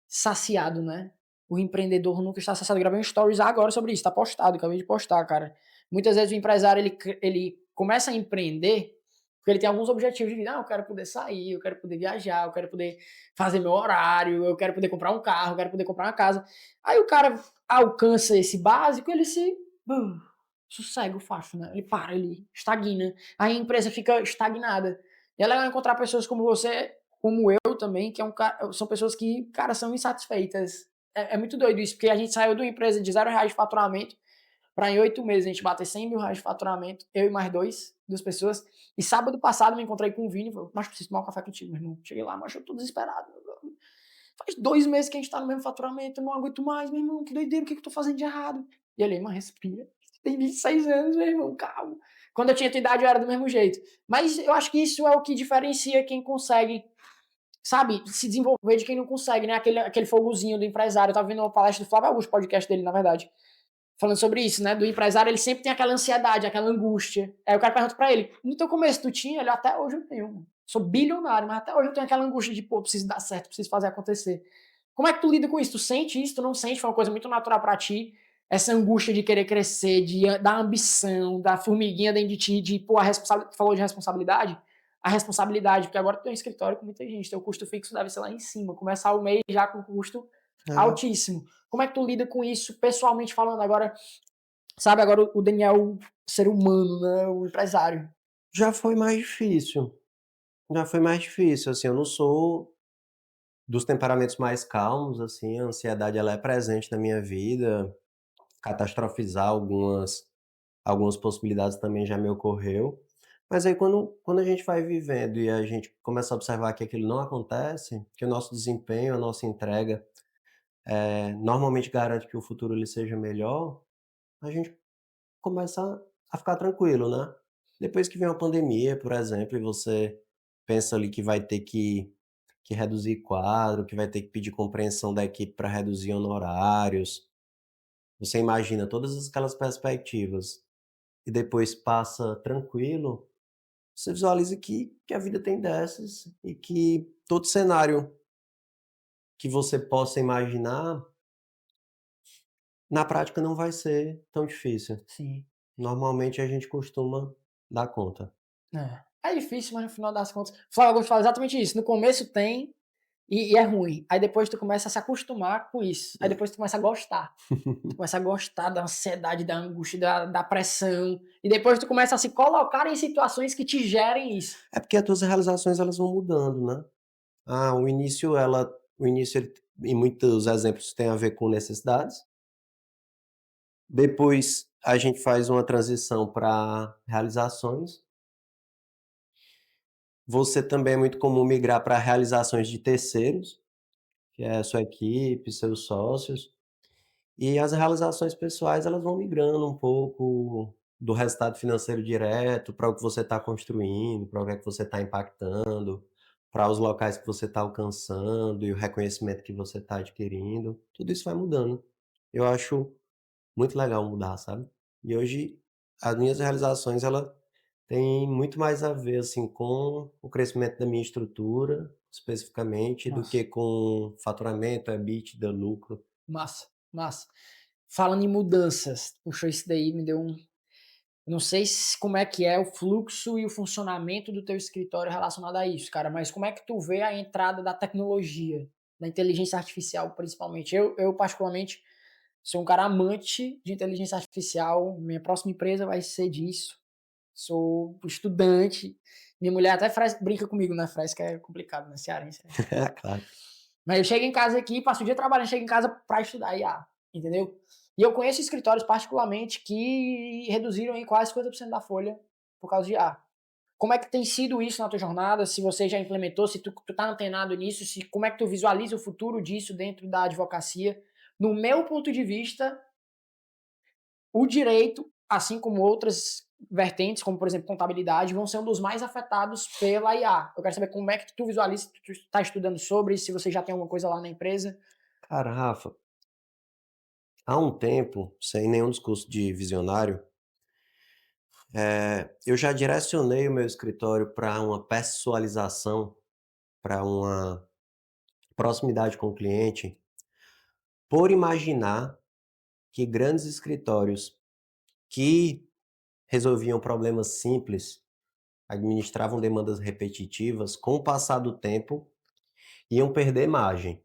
saciado, né? O empreendedor nunca está saciado. Eu gravei um stories agora sobre isso, tá postado, acabei de postar, cara. Muitas vezes o empresário ele começa a empreender porque ele tem alguns objetivos de vida. Ah, eu quero poder sair, eu quero poder viajar, eu quero poder fazer meu horário, eu quero poder comprar um carro, eu quero poder comprar uma casa. Aí o cara alcança esse básico, ele se sossega o facho, né? Ele para, ele estagna. Aí a empresa fica estagnada. E é legal encontrar pessoas como você, como eu também, que é são pessoas que, cara, são insatisfeitas. É muito doido isso, porque a gente saiu de uma empresa de R$ 0 de faturamento para em 8 meses a gente bater R$ 100 mil de faturamento, eu e mais duas pessoas. E sábado passado me encontrei com o Vini e falei, mas preciso tomar um café contigo, meu irmão. Cheguei lá, mas eu tô desesperado. Faz 2 meses que a gente tá no mesmo faturamento, eu não aguento mais, meu irmão, que doideira, o que, que eu tô fazendo de errado? E ele, mas respira, você tem 26 anos, meu irmão, calma. Quando eu tinha tua idade eu era do mesmo jeito. Mas eu acho que isso é o que diferencia quem consegue, sabe, se desenvolver de quem não consegue, né? Aquele fogozinho do empresário. Eu tava vendo uma palestra do Flávio Augusto, podcast dele, na verdade, falando sobre isso, né? Do empresário, ele sempre tem aquela ansiedade, aquela angústia. Aí o cara pergunta pra ele, no teu começo tu tinha? Ele, até hoje eu tenho. Sou bilionário, mas até hoje eu tenho aquela angústia de, pô, preciso dar certo, preciso fazer acontecer. Como é que tu lida com isso? Tu sente isso? Tu não sente? Foi uma coisa muito natural pra ti? Essa angústia de querer crescer, da ambição, da formiguinha dentro de ti, de, pô, tu falou de responsabilidade? A responsabilidade, porque agora tu tem um escritório com muita gente, teu custo fixo deve ser lá em cima. Começar o mês já com custo É, altíssimo. Como é que tu lida com isso, pessoalmente falando? Agora, sabe, agora o Daniel, ser humano, né? O empresário. já foi mais difícil, já foi mais difícil, assim, eu não sou dos temperamentos mais calmos, assim, a ansiedade ela é presente na minha vida, catastrofizar algumas possibilidades também já me ocorreu, mas aí quando a gente vai vivendo e a gente começa a observar que aquilo não acontece, que o nosso desempenho, a nossa entrega, normalmente garante que o futuro ele seja melhor, a gente começa a ficar tranquilo, né. Depois que vem uma pandemia, por exemplo, e você pensa ali que vai ter que reduzir quadro, que vai ter que pedir compreensão da equipe para reduzir honorários, você imagina todas aquelas perspectivas e depois passa tranquilo, você visualiza que a vida tem dessas e que todo cenário que você possa imaginar, na prática não vai ser tão difícil. Sim. Normalmente a gente costuma dar conta. É. É difícil, mas no final das contas Flávio Augusto fala exatamente isso, no começo tem, e é ruim, aí depois tu começa a se acostumar com isso, aí depois tu começa a gostar. Tu começa a gostar da ansiedade, da angústia, da pressão, e depois tu começa a se colocar em situações que te gerem isso. É porque as tuas realizações elas vão mudando, né. O início ele em muitos exemplos tem a ver com necessidades, depois a gente faz uma transição para realizações. Você também é muito comum migrar para realizações de terceiros, que é a sua equipe, seus sócios, e as realizações pessoais elas vão migrando um pouco do resultado financeiro direto para o que você está construindo, para o que é que você está impactando, para os locais que você está alcançando e o reconhecimento que você está adquirindo, tudo isso vai mudando. Eu acho muito legal mudar, sabe. E hoje as minhas realizações ela tem muito mais a ver, assim, com o crescimento da minha estrutura, especificamente, do Massa, que com faturamento, EBITDA, lucro. massa, massa. Falando em mudanças, puxou isso daí, me deu um não sei como é que é o fluxo e o funcionamento do teu escritório relacionado a isso, cara, mas como é que tu vê a entrada da tecnologia, da inteligência artificial principalmente? Eu particularmente sou um cara amante de inteligência artificial, minha próxima empresa vai ser disso. Sou estudante. Minha mulher até brinca comigo, né? Fresca que é complicado, né? Cearense, né? É, claro. Mas eu chego em casa aqui, passo o dia trabalhando, chego em casa para estudar IA, entendeu? E eu conheço escritórios, particularmente, que reduziram em quase 50% da folha por causa de IA. Como é que tem sido isso na tua jornada? Se você já implementou, se tu tá antenado nisso, se, como é que tu visualiza o futuro disso dentro da advocacia? No meu ponto de vista, o direito, assim como outras vertentes, como por exemplo contabilidade, vão ser um dos mais afetados pela IA. Eu quero saber como é que tu visualiza, se tu está estudando sobre, se você já tem alguma coisa lá na empresa. Cara, Rafa, há um tempo, sem nenhum discurso de visionário, eu já direcionei o meu escritório para uma pessoalização, para uma proximidade com o cliente, por imaginar que grandes escritórios que resolviam problemas simples, administravam demandas repetitivas, com o passar do tempo, iam perder margem.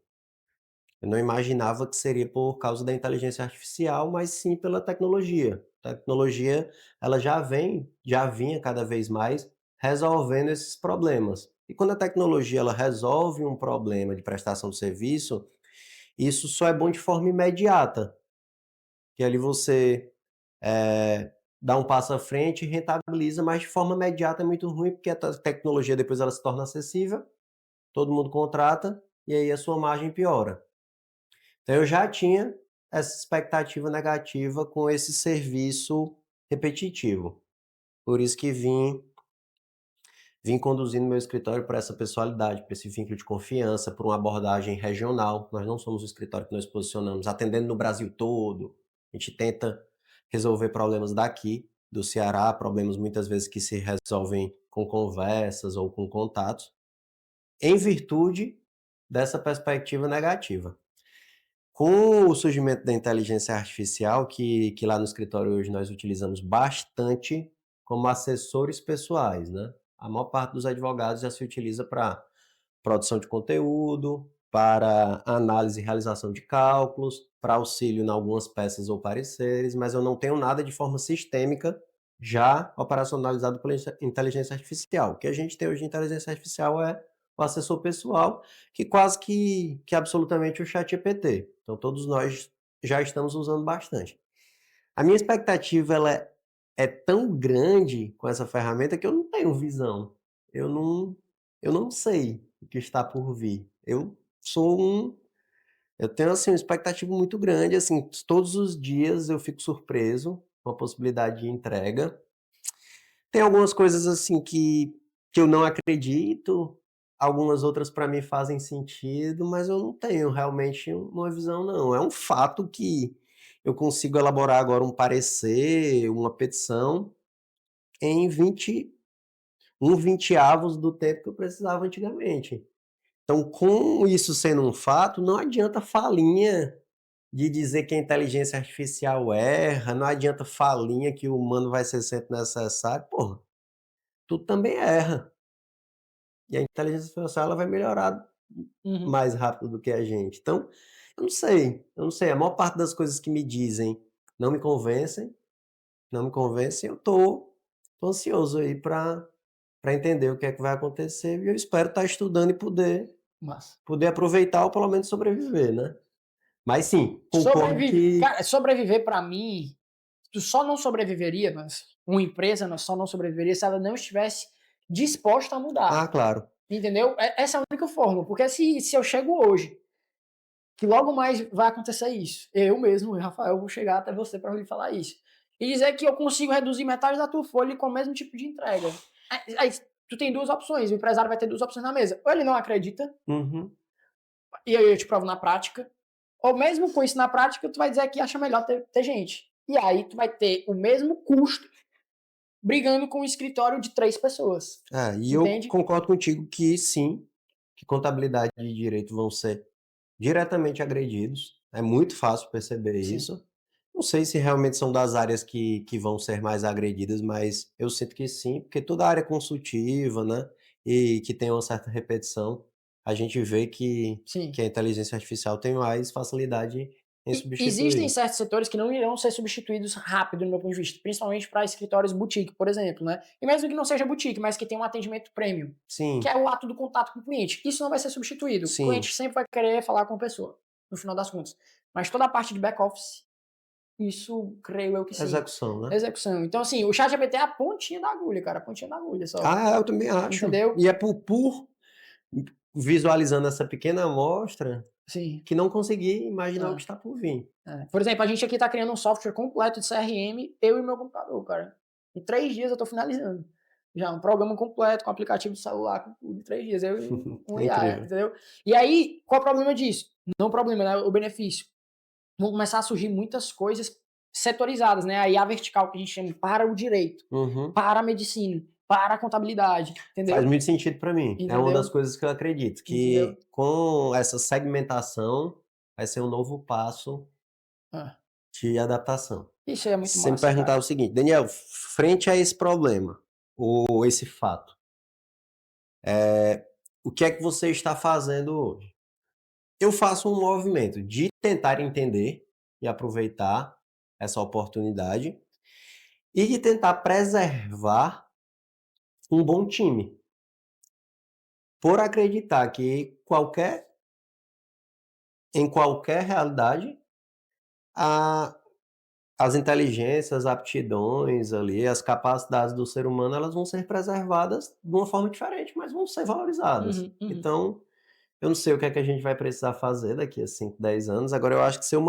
Eu não imaginava que seria por causa da inteligência artificial, mas sim pela tecnologia. A tecnologia, ela já vinha cada vez mais resolvendo esses problemas. E quando a tecnologia ela resolve um problema de prestação de serviço, isso só é bom de forma imediata, que ali você dá um passo à frente e rentabiliza, mas de forma imediata é muito ruim, porque a tecnologia depois ela se torna acessível, todo mundo contrata, e aí a sua margem piora. Então eu já tinha essa expectativa negativa com esse serviço repetitivo. Por isso que vim conduzindo meu escritório para essa pessoalidade, para esse vínculo de confiança, por uma abordagem regional. Nós não somos um escritório que nós posicionamos atendendo no Brasil todo. A gente tenta resolver problemas daqui, do Ceará, problemas muitas vezes que se resolvem com conversas ou com contatos, em virtude dessa perspectiva negativa. Com o surgimento da inteligência artificial, que lá no escritório hoje nós utilizamos bastante como assessores pessoais, né? A maior parte dos advogados já se utiliza para produção de conteúdo, para análise e realização de cálculos, para auxílio em algumas peças ou pareceres, mas eu não tenho nada de forma sistêmica já operacionalizado pela inteligência artificial. O que a gente tem hoje de inteligência artificial é o assessor pessoal, que quase que absolutamente o ChatGPT. Então todos nós já estamos usando bastante. A minha expectativa é tão grande com essa ferramenta que eu não tenho visão. Eu não eu não sei o que está por vir. Sou um eu tenho, assim, uma expectativa muito grande, assim, todos os dias eu fico surpreso com a possibilidade de entrega. Tem algumas coisas, assim, que eu não acredito, algumas outras para mim fazem sentido, mas eu não tenho realmente uma visão não. É um fato que eu consigo elaborar agora um parecer, uma petição, em 1/20 do tempo que eu precisava antigamente. Então, com isso sendo um fato, não adianta falinha de dizer que a inteligência artificial erra, não adianta falinha que o humano vai ser sempre necessário. Porra, tu também erra. E a inteligência artificial ela vai melhorar Uhum. mais rápido do que a gente. Então, eu não sei. A maior parte das coisas que me dizem não me convencem, não me convencem. Eu tô ansioso aí para entender o que é que vai acontecer e eu espero estar estudando e Massa. poder aproveitar ou pelo menos sobreviver, né. Mas sim, concordo Sobreviver, que cara, sobreviver para mim, tu só não sobreviveria, mas uma empresa só não sobreviveria se ela não estivesse disposta a mudar, claro. entendeu? Essa é a única forma, porque se eu chego hoje, que logo mais vai acontecer isso, eu mesmo, Rafael, vou chegar até você para lhe falar isso, e dizer que eu consigo reduzir metade da tua folha com o mesmo tipo de entrega. Aí tu tem duas opções, o empresário vai ter duas opções na mesa, ou ele não acredita, Uhum. e aí eu te provo na prática, ou mesmo com isso na prática, tu vai dizer que acha melhor ter gente. E aí tu vai ter o mesmo custo brigando com um escritório de 3 pessoas. E eu Entende? concordo contigo que sim, que contabilidade e direito vão ser diretamente agredidos. É muito fácil perceber Sim. isso. Não sei se realmente são das áreas que vão ser mais agredidas, mas eu sinto que sim, porque toda área consultiva, né, e que tem uma certa repetição, a gente vê que Sim. a inteligência artificial tem mais facilidade em E existem substituir. certos setores que não irão ser substituídos rápido, no meu ponto de vista, principalmente para escritórios boutique, por exemplo, né? E mesmo que não seja boutique, mas que tenha um atendimento premium, que Sim, é o ato do contato com o cliente. Isso não vai ser substituído. O sim, cliente sempre vai querer falar com a pessoa, no final das contas. Mas toda a parte de back-office, isso creio eu que sim. execução, né. Execução. Então, assim, o chat GPT é a pontinha da agulha, cara, a pontinha da agulha só. Eu também acho. Entendeu? E é por visualizando essa pequena amostra, Sim. que não consegui imaginar o que É, está por vir. é. Por exemplo, a gente aqui tá criando um software completo de CRM, eu e meu computador, cara. Em 3 dias eu tô finalizando. Já, um programa completo, com aplicativo de celular, com tudo, em 3 dias. Eu e um É IA, incrível. entendeu? E aí, qual é o problema disso? Não o problema, né? O benefício. Vão começar a surgir muitas coisas setorizadas, né? A IA vertical, que a gente chama para o direito, Uhum. para a medicina, para a contabilidade, Faz entendeu? muito sentido para mim. É uma das Entendeu? coisas que eu acredito, Entendeu? que com essa segmentação vai ser um novo passo Ah, de adaptação. isso aí é muito Se você me massa, perguntar cara. o seguinte: "Daniel, frente a esse problema, ou esse fato, o que é que você está fazendo hoje?" Eu faço um movimento de tentar entender e aproveitar essa oportunidade e de tentar preservar um bom time, por acreditar que em qualquer realidade, a as inteligências, as aptidões ali, as capacidades do ser humano, elas vão ser preservadas de uma forma diferente, mas vão ser valorizadas. Uhum, uhum. Então, eu não sei o que é que a gente vai precisar fazer daqui a 5, 10 anos, agora eu acho que se eu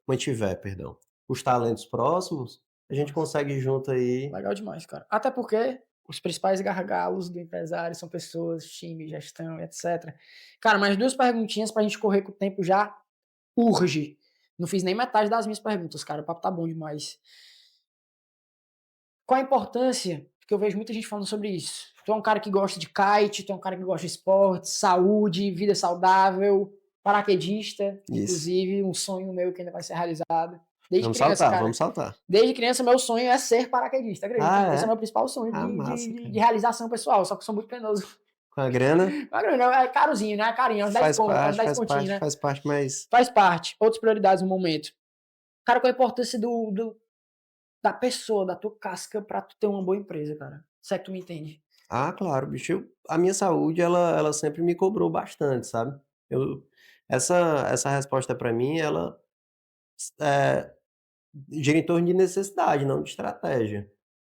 mantiver, perdão, os talentos próximos, a gente Massa. consegue junto aí. Legal demais, cara. Até porque os principais gargalos do empresário são pessoas, time, gestão, etc. Cara, mais duas perguntinhas pra gente correr com o tempo já urge. Não fiz nem metade das minhas perguntas, cara. O papo tá bom demais. Qual a importância? Porque eu vejo muita gente falando sobre isso. Tu é um cara que gosta de kite, tu é um cara que gosta de esporte, saúde, vida saudável, paraquedista, Isso. inclusive um sonho meu que ainda vai ser realizado. Desde Vamos criança, saltar, cara. vamos saltar. Desde criança, meu sonho é ser paraquedista, acredita? Esse é o meu É? principal sonho Massa, de cara. realização pessoal, só que eu sou muito penoso. Com a grana, Mas não, é carozinho, né? É carinho, é uns 10 faz conto, é uns parte, 10 faz continhos, parte, né? faz parte, mas Faz parte. Outras prioridades no momento. Cara, qual a importância da pessoa, da tua casca pra tu ter uma boa empresa, cara? Se é que tu me entende. claro, bicho, a minha saúde ela sempre me cobrou bastante, sabe. Eu essa resposta pra mim ela, eh, gira em torno de necessidade, não de estratégia.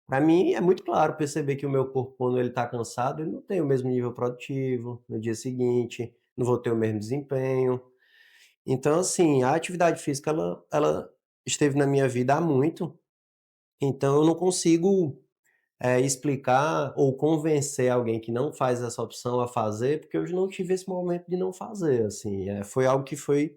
Pra mim é muito claro perceber que o meu corpo quando ele tá cansado, ele não tem o mesmo nível produtivo no dia seguinte, não vou ter o mesmo desempenho. Então assim, a atividade física ela esteve na minha vida há muito, então eu não consigo, explicar ou convencer alguém que não faz essa opção a fazer, porque eu não tive esse momento de não fazer, assim, foi algo que foi,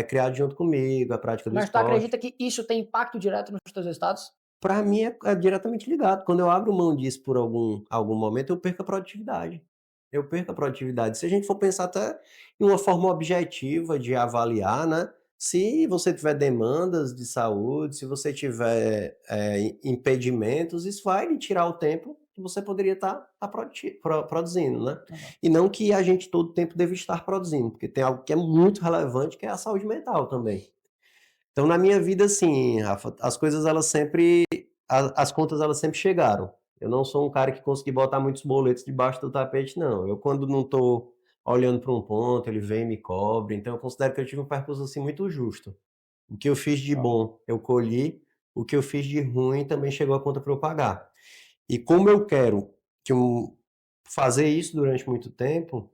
criado junto comigo, a prática do Mas tu esporte. acredita que isso tem impacto direto nos teus resultados? Para mim é diretamente ligado, quando eu abro mão disso por algum momento, eu perco a produtividade. Eu perco a produtividade. Se a gente for pensar até em uma forma objetiva de avaliar, né, se você tiver demandas de saúde, se você tiver, impedimentos, isso vai lhe tirar o tempo que você poderia estar produzindo, né. Aham. E não que a gente todo o tempo deve estar produzindo, porque tem algo que é muito relevante, que é a saúde mental também. Então na minha vida, assim, Rafa, as coisas elas sempre as contas elas sempre chegaram. Eu não sou um cara que consegui botar muitos boletos debaixo do tapete não. Eu quando não estou olhando para um ponto, ele vem e me cobre, então eu considero que eu tive um percurso, assim, muito justo. O que eu fiz de Ó, bom, eu colhi, o que eu fiz de ruim também chegou a conta para eu pagar. E como eu quero que fazer isso durante muito tempo,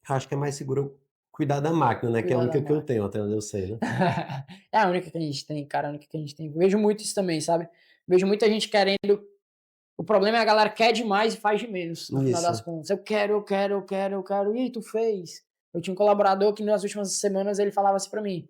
acho que é mais seguro eu cuidar da máquina, né, que é a cuidar da única que eu máquina. tenho, até onde eu sei, né. É a única que a gente tem, cara, a única que a gente tem. Vejo muito isso também, sabe. Vejo muita gente querendo. O problema é a galera quer demais e faz de menos, no final das Isso. contas. Eu quero, eu quero, eu quero, eu quero. E tu fez? Eu tinha um colaborador que nas últimas semanas ele falava assim pra mim: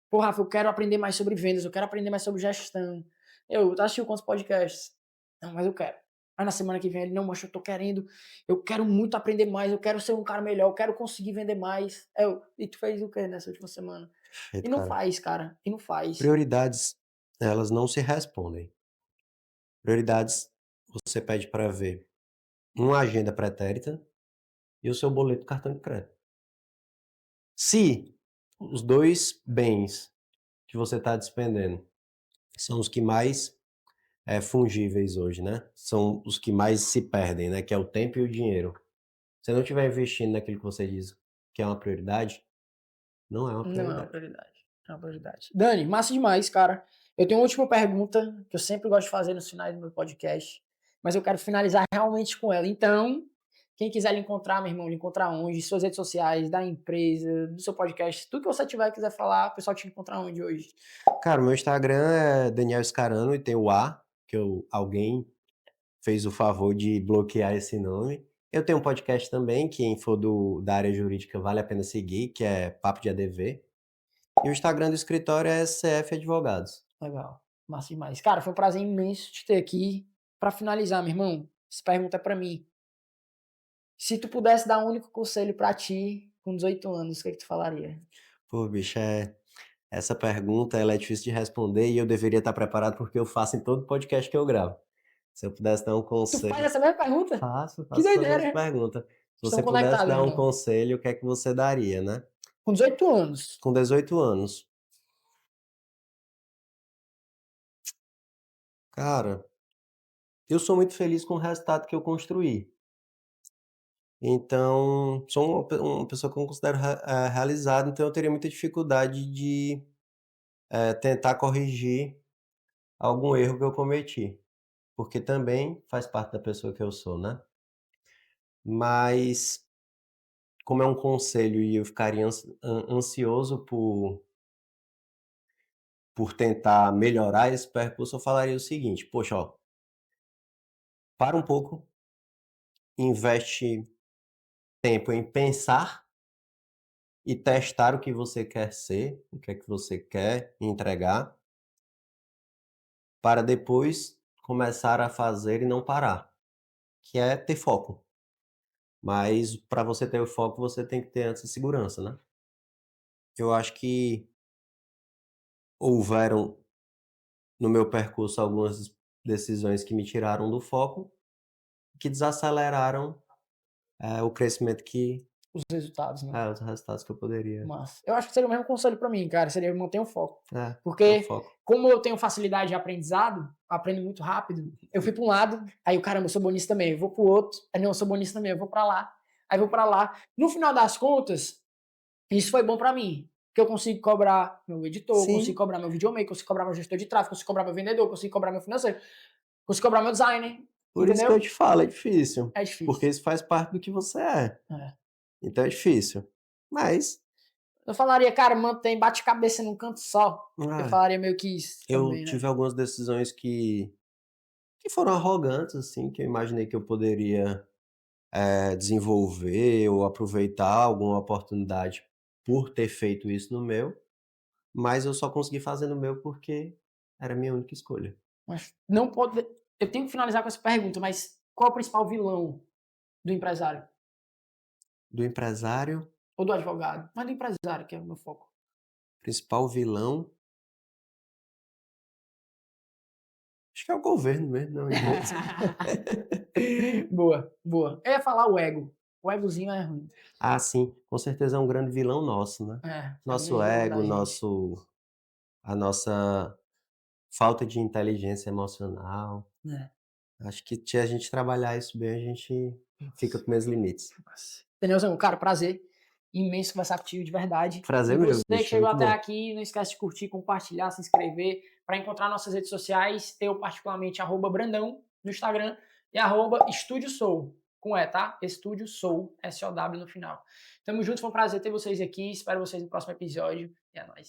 "Pô, Rafa, eu quero aprender mais sobre vendas, eu quero aprender mais sobre gestão. Eu assistiu quantos podcasts? Não, mas eu quero. Aí na semana que vem ele, não, mas eu tô querendo, eu quero muito aprender mais, eu quero ser um cara melhor, eu quero conseguir vender mais. E tu fez o quê nessa última semana? E Perfeito, não cara. faz, cara, e não faz. Prioridades, elas não se respondem. Prioridades, você pede para ver uma agenda pretérita e o seu boleto do cartão de crédito. Se os 2 bens que você está despendendo são os que mais, fungíveis hoje, né, são os que mais se perdem, né, que é o tempo e o dinheiro. Se você não estiver investindo naquilo que você diz que é uma prioridade, não é uma Não é uma prioridade. prioridade, não é uma prioridade. Dani, massa demais, cara. Eu tenho uma última pergunta que eu sempre gosto de fazer nos finais do meu podcast, mas eu quero finalizar realmente com ela. Então, quem quiser lhe encontrar, meu irmão, lhe encontrar onde? Suas redes sociais, da empresa, do seu podcast, tudo que você tiver quiser falar, o pessoal te encontrar onde hoje? Cara, o meu Instagram é Daniel Scarano e tem o A, que alguém fez o favor de bloquear esse nome. Eu tenho um podcast também, quem for da área jurídica vale a pena seguir, que é Papo de ADV. E o Instagram do escritório é CF Advogados. Legal, massa demais. Cara, foi um prazer imenso te ter aqui. Pra finalizar, meu irmão, essa pergunta é pra mim. Se tu pudesse dar um único conselho pra ti com 18 anos, o que que tu falaria? Pô, bicho, essa pergunta ela é difícil de responder e eu deveria estar preparado porque eu faço em todo podcast que eu gravo. Se eu pudesse dar um Tu faz conselho. essa mesma pergunta? Que Faço essa doideira, mesma né? pergunta. Se você Estamos pudesse conectados, dar um então. conselho, o que é que você daria, né? Com 18 anos. Com 18 anos. Cara, eu sou muito feliz com o resultado que eu construí. Então, sou uma pessoa que eu considero realizado, então eu teria muita dificuldade de, tentar corrigir algum erro que eu cometi, porque também faz parte da pessoa que eu sou, né. Mas, como é um conselho e eu ficaria ansioso por tentar melhorar esse percurso, eu falaria o seguinte: "Poxa, ó, para um pouco, investe tempo em pensar e testar o que você quer ser, o que é que você quer entregar, para depois começar a fazer e não parar, que é ter foco. Mas para você ter o foco, você tem que ter antes a segurança, né. Eu acho que houveram no meu percurso algumas decisões que me tiraram do foco, que desaceleraram, o crescimento Os resultados, né? os resultados que eu poderia. Mas eu acho que seria o mesmo conselho pra mim, cara, seria manter o foco. É o Porque foco. como eu tenho facilidade de aprendizado, aprendo muito rápido, eu fui pra um lado, aí o caramba, eu sou bom nisso também, eu vou pro outro, aí não, eu sou bom nisso também, eu vou pra lá, aí vou pra lá. No final das contas, isso foi bom pra mim, porque eu consigo cobrar meu editor, consigo Sim, cobrar meu videomaker, consigo cobrar meu gestor de tráfego, consigo cobrar meu vendedor, consigo cobrar meu financeiro, consigo cobrar meu designer, por isso que eu entendeu? te falo, é difícil, É porque difícil. isso faz parte do que você é, É. então é difícil. Mas, Eu falaria, cara, mantém, bate cabeça num canto só. Eu ah, falaria meio que isso eu também, né? tive algumas decisões que que foram arrogantes, assim, que eu imaginei que eu poderia, desenvolver ou aproveitar alguma oportunidade por ter feito isso no meu, mas eu só consegui fazer no meu porque era a minha única escolha. Mas não pode. Eu tenho que finalizar com essa pergunta, mas qual é o principal vilão do empresário? Do empresário, Ou do advogado? Mas do empresário, que é o meu foco. principal vilão, acho que é o governo mesmo, não a empresa. Boa, boa. Eu ia falar o ego. O egozinho é ruim. Ah, sim, com certeza é um grande vilão nosso, né. É o Nosso grande vilão ego, da gente. a nossa falta de inteligência emocional. É. Acho que se a gente trabalhar isso bem, a gente fica com meus limites. Danielzão, cara, prazer imenso conversar contigo, de verdade. E Prazer meu, você que bicho, foi chegou muito até bom. aqui, não esquece de curtir, compartilhar, se inscrever. Para encontrar nossas redes sociais, eu particularmente, @Brandão no Instagram e @Estúdio Soul, com E, tá? Estúdio Soul, SOW no final. Tamo junto, foi um prazer ter vocês aqui. Espero vocês no próximo episódio. E é nóis.